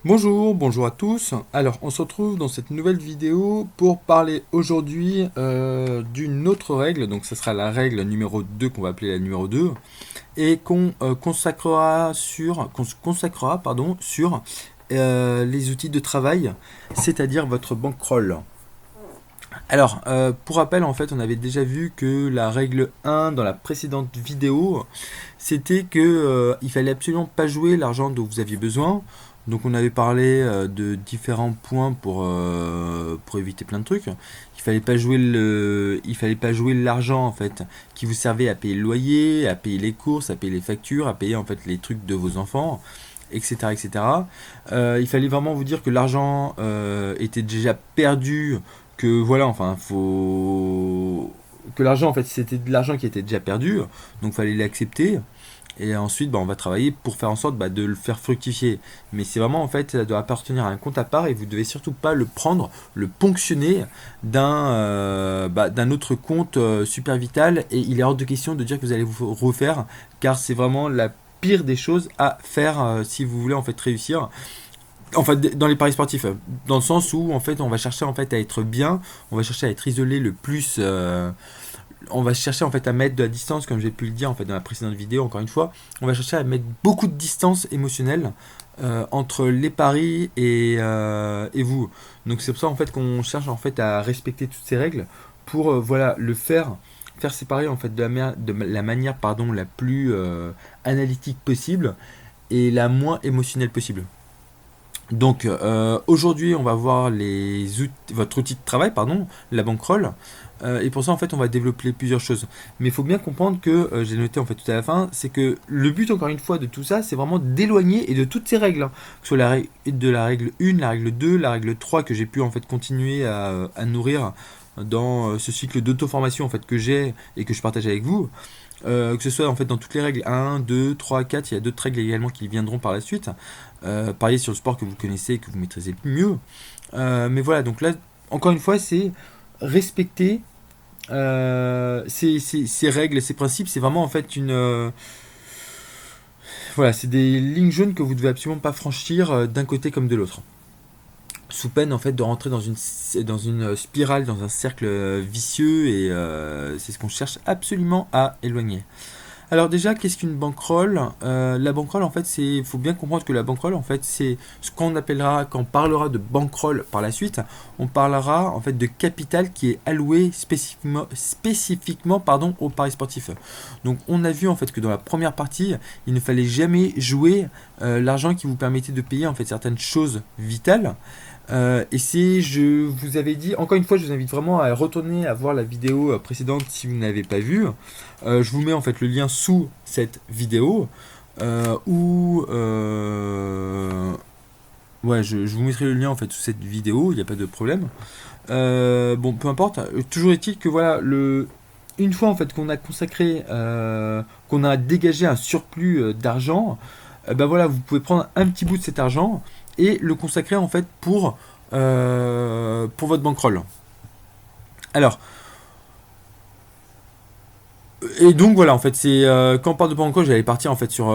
Bonjour à tous. Alors, on se retrouve dans cette nouvelle vidéo pour parler aujourd'hui d'une autre règle. Donc, ce sera la règle numéro 2 qu'on va appeler la numéro 2 et qu'on se consacrera sur les outils de travail, c'est-à-dire votre bankroll. Alors, pour rappel, en fait, on avait déjà vu que la règle 1 dans la précédente vidéo, c'était que il fallait absolument pas jouer l'argent dont vous aviez besoin. Donc on avait parlé de différents points pour éviter plein de trucs. Il fallait pas jouer l'argent en fait qui vous servait à payer le loyer, à payer les courses, à payer les factures, à payer en fait les trucs de vos enfants, etc., etc. Il fallait vraiment vous dire que l'argent était déjà perdu, que voilà, enfin, faut que l'argent en fait c'était de l'argent qui était déjà perdu, donc fallait l'accepter. Et ensuite, on va travailler pour faire en sorte de le faire fructifier. Mais c'est vraiment, en fait, ça doit appartenir à un compte à part et vous devez surtout pas le prendre, le ponctionner d'un autre compte super vital. Et il est hors de question de dire que vous allez vous refaire, car c'est vraiment la pire des choses à faire si vous voulez en fait réussir. Enfin, dans les paris sportifs, dans le sens où en fait, on va chercher en fait à être bien, on va chercher à être isolé le plus. On va chercher en fait à mettre de la distance, comme j'ai pu le dire en fait dans la précédente vidéo, encore une fois, on va chercher à mettre beaucoup de distance émotionnelle entre les paris et vous. Donc c'est pour ça en fait qu'on cherche en fait à respecter toutes ces règles pour voilà le faire séparer en fait de la manière pardon la plus analytique possible et la moins émotionnelle possible. Donc aujourd'hui on va voir votre outil de travail, pardon, la bankroll. Et pour ça en fait on va développer plusieurs choses. Mais il faut bien comprendre que j'ai noté en fait tout à la fin, c'est que le but encore une fois de tout ça, c'est vraiment d'éloigner et de toutes ces règles, hein. Que ce soit de la règle 1, la règle 2, la règle 3 que j'ai pu en fait continuer à nourrir dans ce cycle d'auto-formation en fait que j'ai et que je partage avec vous. Que ce soit en fait dans toutes les règles 1, 2, 3, 4, il y a d'autres règles également qui viendront par la suite. Parier sur le sport que vous connaissez et que vous maîtrisez mieux. Mais voilà, donc là, encore une fois, c'est respecter ces règles, ces principes. C'est vraiment en fait voilà, c'est des lignes jaunes que vous devez absolument pas franchir d'un côté comme de l'autre. Sous peine en fait de rentrer dans une spirale, dans un cercle vicieux et c'est ce qu'on cherche absolument à éloigner. Alors déjà, qu'est-ce qu'une bankroll? La bankroll, en fait, il faut bien comprendre que la bankroll, en fait, c'est ce qu'on appellera, quand on parlera de bankroll par la suite, on parlera en fait de capital qui est alloué spécifiquement pardon, au paris sportif. Donc on a vu en fait que dans la première partie, il ne fallait jamais jouer l'argent qui vous permettait de payer en fait certaines choses vitales. Et si je vous avais dit, encore une fois, je vous invite vraiment à retourner à voir la vidéo précédente si vous n'avez pas vu. Je vous mets en fait le lien sous cette vidéo ou ouais, je vous mettrai le lien en fait sous cette vidéo, il n'y a pas de problème. Bon, peu importe. Toujours est-il que voilà, une fois en fait qu'on a consacré, qu'on a dégagé un surplus d'argent, ben voilà, vous pouvez prendre un petit bout de cet argent et le consacrer en fait pour votre bankroll. Alors, et donc voilà, en fait, c'est quand on parle de bankroll, j'allais partir en fait sur,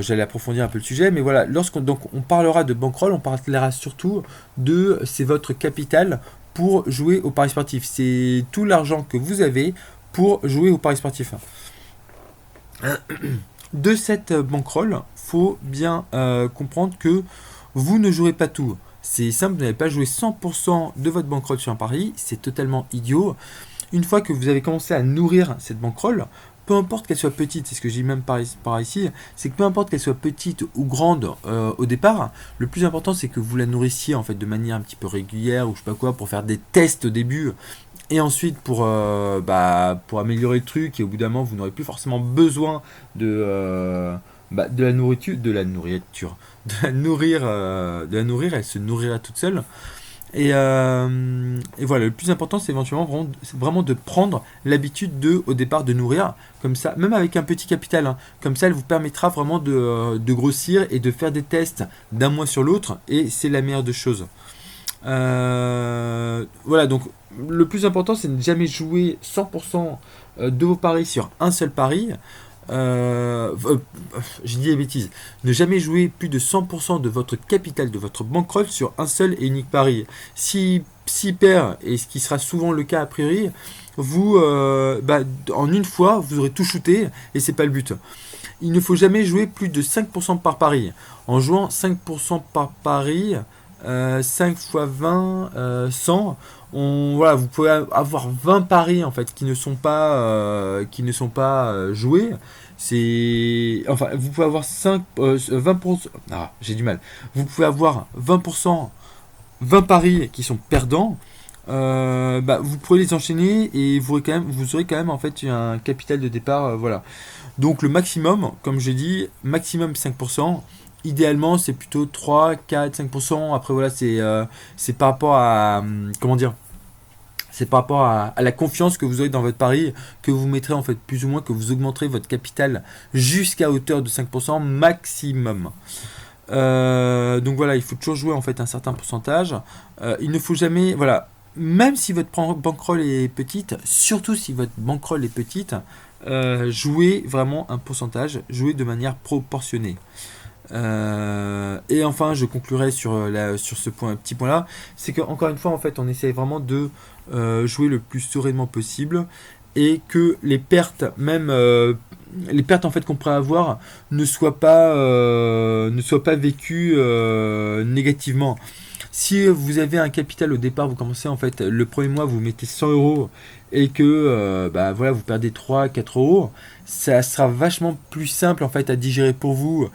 j'allais approfondir un peu le sujet, mais voilà, lorsqu'on donc on parlera de bankroll, on parlera surtout de c'est votre capital pour jouer au paris sportif. C'est tout l'argent que vous avez pour jouer au paris sportif. De cette bankroll, faut bien comprendre que vous ne jouerez pas tout. C'est simple, vous n'allez pas jouer 100% de votre bankroll sur un pari, c'est totalement idiot. Une fois que vous avez commencé à nourrir cette bankroll, peu importe qu'elle soit petite, c'est ce que j'ai même par ici, c'est que peu importe qu'elle soit petite ou grande au départ, le plus important c'est que vous la nourrissiez en fait de manière un petit peu régulière ou je sais pas quoi pour faire des tests au début et ensuite pour améliorer le truc et au bout d'un moment vous n'aurez plus forcément besoin de la nourriture, de la nourrir, elle se nourrira toute seule. Et voilà, le plus important, c'est vraiment de prendre l'habitude au départ, de nourrir, comme ça, même avec un petit capital, hein, comme ça, elle vous permettra vraiment de grossir et de faire des tests d'un mois sur l'autre, et c'est la meilleure des choses. Voilà, donc le plus important, c'est de ne jamais jouer 100% de vos paris sur un seul pari. j'ai dit des bêtises. Ne jamais jouer plus de 100% de votre capital de votre bankroll sur un seul et unique pari. Si perd, et ce qui sera souvent le cas a priori, vous, en une fois, vous aurez tout shooté et c'est pas le but. Il ne faut jamais jouer plus de 5% par pari. En jouant 5% par pari, 5 fois 20, 100, voilà, vous pouvez avoir 20 paris en fait qui ne sont pas joués. Enfin, vous pouvez avoir 20%. Ah, j'ai du mal. Vous pouvez avoir 20%, 20 paris qui sont perdants. Vous pourrez les enchaîner et vous aurez quand même en fait un capital de départ. Voilà. Donc le maximum, comme je dis, maximum 5%. Idéalement, c'est plutôt 3, 4, 5%. Après, voilà, c'est par rapport à. Comment dire? C'est par rapport à la confiance que vous aurez dans votre pari, que vous mettrez en fait plus ou moins, que vous augmenterez votre capital jusqu'à hauteur de 5% maximum. Donc voilà, il faut toujours jouer en fait un certain pourcentage. Il ne faut jamais, voilà, même si votre bankroll est petite, surtout si votre bankroll est petite, jouez vraiment un pourcentage, jouez de manière proportionnée. Et enfin, je conclurai sur ce petit point-là, c'est qu'encore une fois, en fait, on essaie vraiment de jouer le plus sereinement possible et que les pertes, même les pertes en fait qu'on pourrait avoir, ne soient pas vécues négativement. Si vous avez un capital au départ, vous commencez en fait le premier mois, vous mettez 100 euros et que voilà, vous perdez 3-4 euros, ça sera vachement plus simple en fait à digérer pour vous.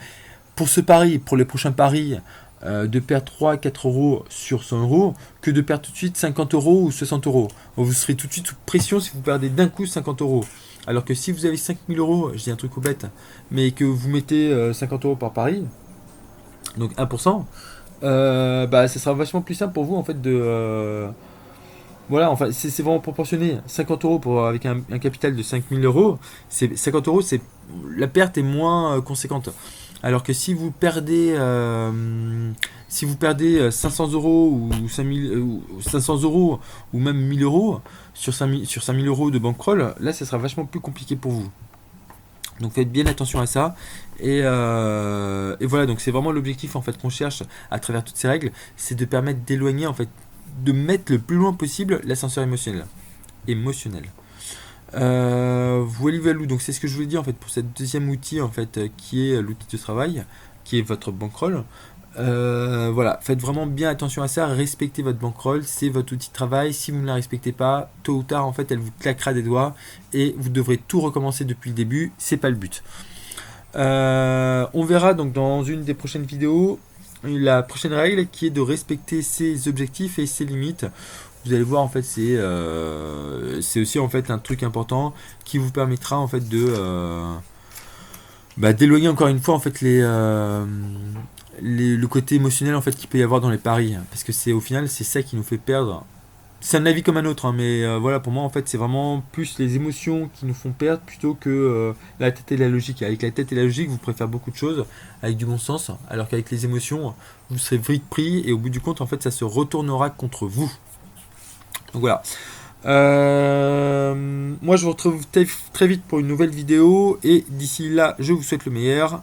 Pour ce pari, pour les prochains paris, de perdre 3-4 euros sur 100 euros que de perdre tout de suite 50 euros ou 60 euros. Vous serez tout de suite sous pression si vous perdez d'un coup 50 euros. Alors que si vous avez 5000 euros, je dis un truc au bête, mais que vous mettez 50 euros par pari, donc 1%, ça sera vachement plus simple pour vous en fait de. Voilà, enfin, c'est vraiment proportionné. 50 euros avec un capital de 5000 euros, 50 euros, la perte est moins conséquente. Alors que si vous perdez 500 euros ou 5000, ou 500 euros ou même 1000 euros sur 5000 euros de bankroll, là, ça sera vachement plus compliqué pour vous. Donc faites bien attention à ça. Et voilà, donc c'est vraiment l'objectif en fait qu'on cherche à travers toutes ces règles, c'est de permettre d'éloigner en fait, de mettre le plus loin possible l'ascenseur émotionnel. Voilà, donc c'est ce que je voulais dire en fait pour cette deuxième outil en fait qui est l'outil de travail, qui est votre bankroll. Voilà, faites vraiment bien attention à ça, respectez votre bankroll, c'est votre outil de travail. Si vous ne la respectez pas, tôt ou tard en fait elle vous claquera des doigts et vous devrez tout recommencer depuis le début, c'est pas le but. On verra donc dans une des prochaines vidéos la prochaine règle qui est de respecter ses objectifs et ses limites. Vous allez voir en fait c'est aussi en fait un truc important qui vous permettra en fait de d'éloigner encore une fois en fait le côté émotionnel en fait qu'il peut y avoir dans les paris, parce que au final c'est ça qui nous fait perdre. C'est un avis comme un autre, hein, mais voilà, pour moi en fait c'est vraiment plus les émotions qui nous font perdre plutôt que la tête et la logique. Avec la tête et la logique vous pourrez faire beaucoup de choses avec du bon sens, alors qu'avec les émotions vous serez vite pris et au bout du compte en fait ça se retournera contre vous. Donc voilà. Moi je vous retrouve très vite pour une nouvelle vidéo et d'ici là je vous souhaite le meilleur.